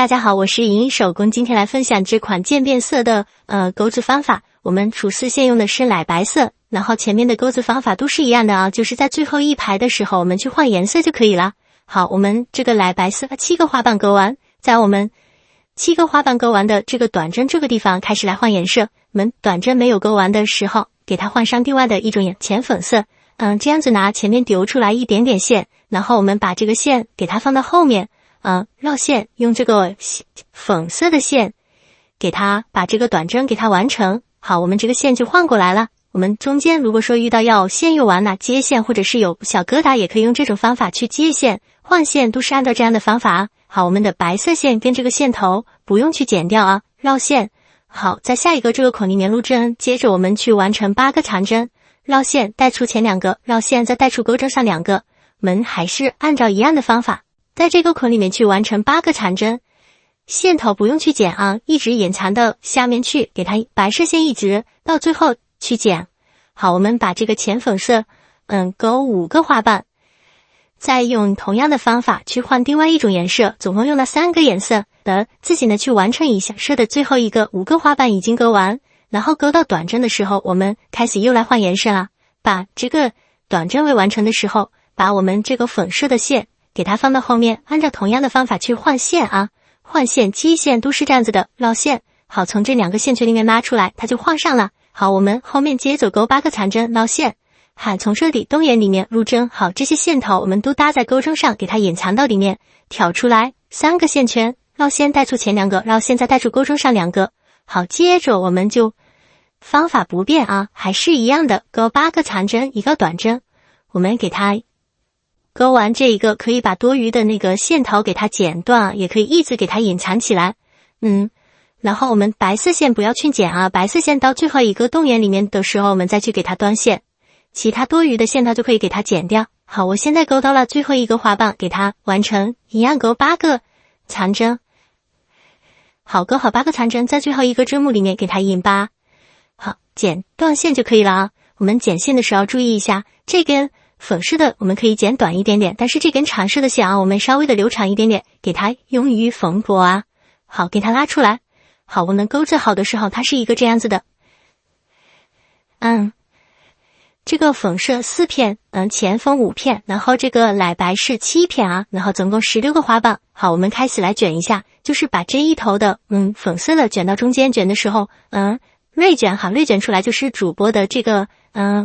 大家好，我是莹莹手工，今天来分享这款渐变色的钩子方法。我们主丝线用的是奶白色，然后前面的钩子方法都是一样的啊，就是在最后一排的时候我们去换颜色就可以了。好，我们这个奶白色7个花瓣钩完，在我们7个花瓣钩完的这个短针这个地方开始来换颜色。我们短针没有钩完的时候，给它换上另外的一种浅粉色。这样子拿前面丢出来一点点线，然后我们把这个线给它放到后面。绕线，用这个粉色的线给它把这个短针给它完成。好，我们这个线就换过来了。我们中间如果说遇到要线又完了接线，或者是有小疙瘩，也可以用这种方法去接线换线，都是按照这样的方法啊。好，我们的白色线跟这个线头不用去剪掉啊，绕线。好，在下一个这个孔里面录针，接着我们去完成8个长针，绕线带出前2个，绕线再带出钩针上2个，我们还是按照一样的方法。在这个孔里面去完成8个长针，线头不用去剪啊，一直延长到下面去，给它白色线一直到最后去剪。好，我们把这个浅粉色钩5个花瓣，再用同样的方法去换另外一种颜色，总共用了3个颜色的，自己呢去完成一下。设的最后一个5个花瓣已经钩完，然后钩到短针的时候，我们开始又来换颜色了。把这个短针未完成的时候，把我们这个粉色的线给它放到后面，按照同样的方法去换线啊，换线接线都是这样子的，绕线。好，从这2个线圈里面拉出来，它就换上了。好，我们后面接着钩8个长针，绕线。好，从这里东沿里面入针。好，这些线头我们都搭在钩针上，给它隐藏到里面，挑出来3个线圈，绕线带出前2个，绕线再带出钩针上2个。好，接着我们就方法不变啊，还是一样的，钩8个长针，1个短针，我们给它钩完这一个，可以把多余的那个线头给它剪断，也可以一直给它隐藏起来。然后我们白色线不要去剪啊，白色线到最后一个洞眼里面的时候，我们再去给它端线，其他多余的线头就可以给它剪掉。好，我现在钩到了最后一个花瓣，给它完成，一样钩8个长针。好，钩好8个长针，在最后一个针目里面给它引8。好，剪断线就可以了啊。我们剪线的时候注意一下，这根粉色的我们可以剪短一点点，但是这根长色的线啊，我们稍微的留长一点点，给它用于缝补啊。好，给它拉出来。好，我们钩子好的时候，它是一个这样子的。这个粉色4片，前锋5片，然后这个奶白是7片啊，然后总共16个花瓣。好，我们开始来卷一下，就是把这一头的粉色的卷到中间，卷的时候锐卷。好，锐卷出来就是主播的这个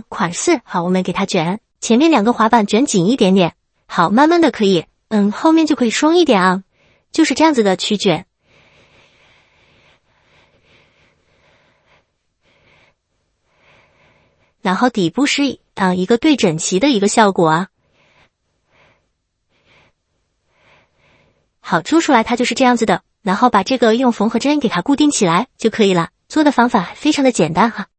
款式。好，我们给它卷。前面2个花瓣卷紧一点点，好，慢慢的可以，后面就可以松一点啊，就是这样子的去卷。然后底部是一个对整齐的一个效果啊。好，做出来它就是这样子的，然后把这个用缝合针给它固定起来就可以了。做的方法非常的简单哈。